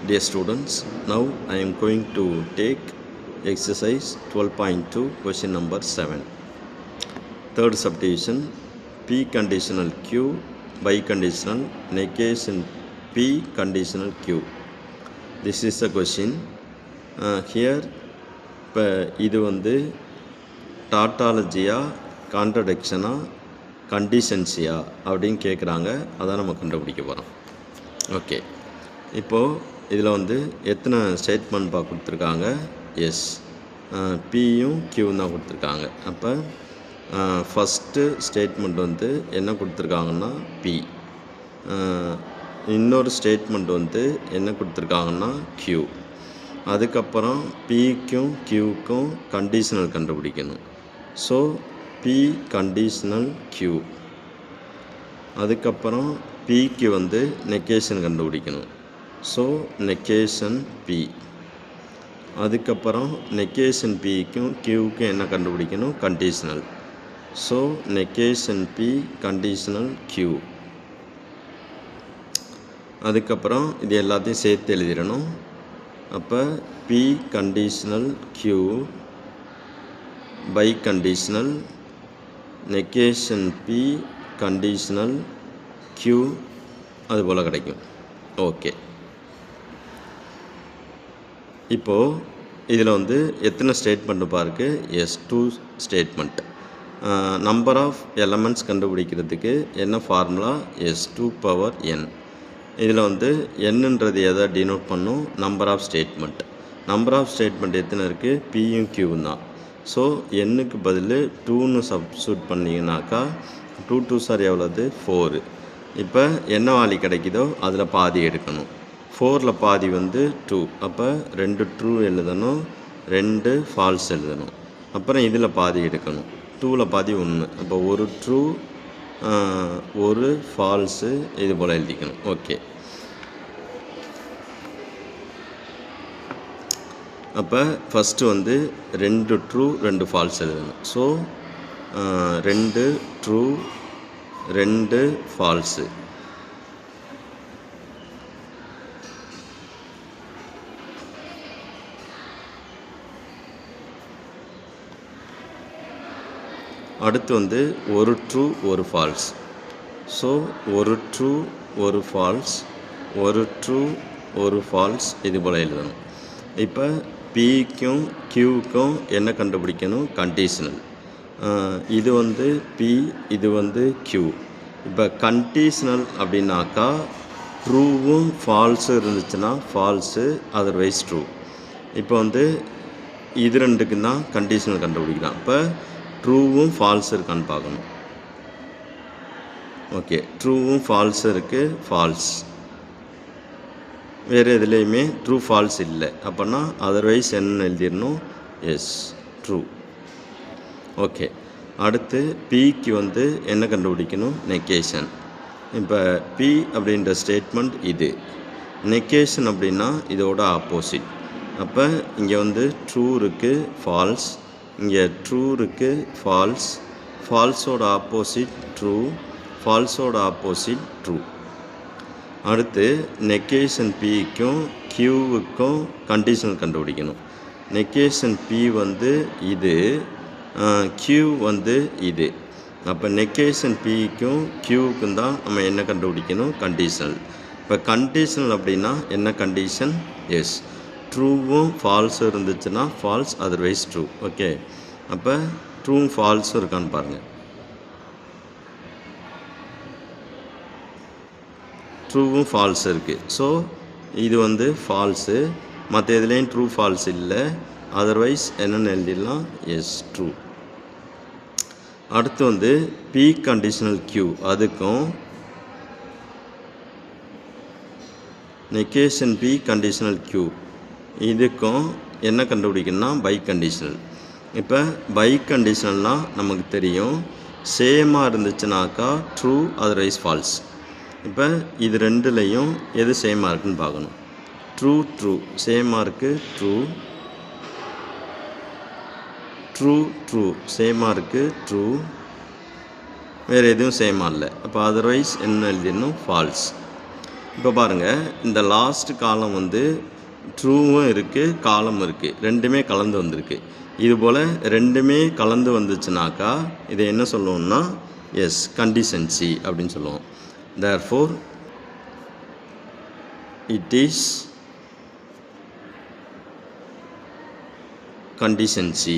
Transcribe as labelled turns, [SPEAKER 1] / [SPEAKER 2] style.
[SPEAKER 1] Dear students, now I am going to take exercise 12.2 question number 7. Third subdivision, P conditional Q, biconditional, negation P conditional Q. This is the question. Here, இப்போ இது வந்து டாட்டாலஜியா கான்ட்ரடிக்ஷனா கண்டிஷன்ஸியா அப்படின்னு கேட்குறாங்க. அதான் நம்ம கண்டுபிடிக்க போகிறோம். ஓகே, இப்போது இதில் வந்து எத்தனை ஸ்டேட்மெண்ட் கொடுத்துருக்காங்க? எஸ், பியும் கியூவும் தான் கொடுத்துருக்காங்க. அப்போ ஃபஸ்ட்டு ஸ்டேட்மெண்ட் வந்து என்ன கொடுத்துருக்காங்கன்னா பி, இன்னொரு ஸ்டேட்மெண்ட் வந்து என்ன கொடுத்துருக்காங்கன்னா கியூ. அதுக்கப்புறம் பிக்கும் கியூக்கும் கண்டிஷனல் கண்டுபிடிக்கணும். So P conditional Q. அதுக்கப்புறம் பிக்கு வந்து நெகேஷன் கண்டுபிடிக்கணும். So negation P. அதுக்கப்புறம் நெகேஷன் பிக்கும் கியூக்கும் என்ன கண்டுபிடிக்கணும்? Conditional. So negation P conditional Q. அதுக்கப்புறம் இது எல்லாத்தையும் சேர்த்து எழுதிடணும். அப்போ P conditional Q biconditional negation P conditional Q அதுபோல் கிடைக்கும். ஓகே, இப்போது இதில் வந்து எத்தனை ஸ்டேட்மெண்ட் பாருக்கு? Yes, 2 statement. Number of elements கண்டுபிடிக்கிறதுக்கு என்ன ஃபார்முலா? S, 2 power n. இதில் வந்து என்னன்றது எதை டினோட் பண்ணும்? Number of statement. Number of statement எத்தனை இருக்குது? பியும் கியூவும் தான். ஸோ எண்ணுக்கு பதில் 2ன்னு சப்ஸ்டியூட் பண்ணிங்கனாக்கா 2 2s எவ்வளோது? 4. இப்போ என்ன வாலி கிடைக்குதோ அதில் பாதி எடுக்கணும். 4ல் பாதி வந்து 2. அப்போ 2 ட்ரூ எழுதணும், 2 ஃபால்ஸ் எழுதணும். அப்புறம் இதில் பாதி எடுக்கணும். 2ல் பாதி 1. அப்போ 1 ட்ரூ 1 ஃபால்ஸு இது போல் எழுதிக்கணும். ஓகே, அப்போ ஃபஸ்ட்டு வந்து 2 ட்ரூ 2 ஃபால்ஸ் எழுதணும். So 2 true 2 false. அடுத்து வந்து 1 true 1 false. So 1 true 1 false, 1 true 1 false இது போல் எழுதணும். இப்போ பிக்கும் கியூக்கும் என்ன கண்டுபிடிக்கணும்? கண்டிஷனல். இது வந்து பி, இது வந்து கியூ. இப்போ கண்டிஷனல் அப்படின்னாக்கா ட்ரூவும் ஃபால்ஸும் இருந்துச்சுன்னா ஃபால்ஸு, அதர்வைஸ் ட்ரூ. இப்போ வந்து இது ரெண்டுக்கும் தான் கண்டிஷனல் கண்டுபிடிக்கலாம். இப்போ ட்ரூவும் ஃபால்ஸ் இருக்கான்னு பார்க்கணும். ஓகே, ட்ரூவும் ஃபால்ஸும் இருக்குது, ஃபால்ஸ். வேறு எதுலேயுமே ட்ரூ ஃபால்ஸ் இல்லை. அப்போனா அதர்வைஸ் என்ன எழுதிடணும்? S, true. ஓகே, அடுத்து பிக்கு வந்து என்ன கண்டுபிடிக்கணும்? நெகேஷன். இப்போ பி அப்படின்ற ஸ்டேட்மெண்ட் இது. நெகேஷன் அப்படின்னா இதோட ஆப்போசிட். அப்போ இங்கே வந்து ட்ரூ இருக்குது, ஃபால்ஸ். இங்கே ட்ரூ இருக்குது, ஃபால்ஸ். ஃபால்ஸோட ஆப்போசிட் ட்ரூ, ஃபால்ஸோட ஆப்போசிட் ட்ரூ. அடுத்து நெகேஷன் பிக்கும் கியூவுக்கும் கண்டிஷனல் கண்டுபிடிக்கணும். நெகேஷன் பி வந்து இது, கியூ வந்து இது. அப்போ நெகேஷன் பிக்கும் கியூவுக்கும் தான் நம்ம என்ன கண்டுபிடிக்கணும்? கண்டிஷனல். இப்போ கண்டிஷனல் அப்படின்னா என்ன கண்டிஷன்? எஸ், ட்ரூவும் ஃபால்ஸும் இருந்துச்சுன்னா ஃபால்ஸ், அதர்வைஸ் ட்ரூ. ஓகே, அப்போ ட்ரூவும் ஃபால்ஸும் இருக்கான்னு பாருங்கள். ட்ரூவும் ஃபால்ஸ் இருக்குது. ஸோ இது வந்து ஃபால்ஸு. மற்ற இதுலேயும் ட்ரூ ஃபால்ஸ் இல்லை, அதர்வைஸ் என்னென்னு எழுதிடலாம்? Yes, true. அடுத்து வந்து பி கண்டிஷனல் கியூ, அதுக்கும் நெகேஷன் பி கண்டிஷனல் கியூ இதுக்கும் என்ன கண்டுபிடிக்கணும்னா பை கண்டிஷனல். இப்போ பை கண்டிஷனல்னால் நமக்கு தெரியும், சேமாக இருந்துச்சுனாக்கா ட்ரூ, அதர்வைஸ் ஃபால்ஸ். இப்போ இது ரெண்டுலேயும் எது சேமாக இருக்குன்னு பார்க்கணும். ட்ரூ ட்ரூ சேமாக இருக்குது, ட்ரூ. ட்ரூ ட்ரூ சேமாக இருக்குது, ட்ரூ. வேறு எதுவும் சேமாக இல்லை. அப்போ அதர்வைஸ் என்ன எழுதிடணும்? ஃபால்ஸ். இப்போ பாருங்கள், இந்த லாஸ்ட் காலம் வந்து ட்ரூவும் இருக்குது, காலம் இருக்குது, ரெண்டுமே கலந்து வந்திருக்கு. இதுபோல் ரெண்டுமே கலந்து வந்துச்சுனாக்கா இதை என்ன சொல்லுவோம்னா எஸ் கண்டிஷன்சி அப்படின்னு சொல்லுவோம். Therefore it is கண்டிஷன்சி.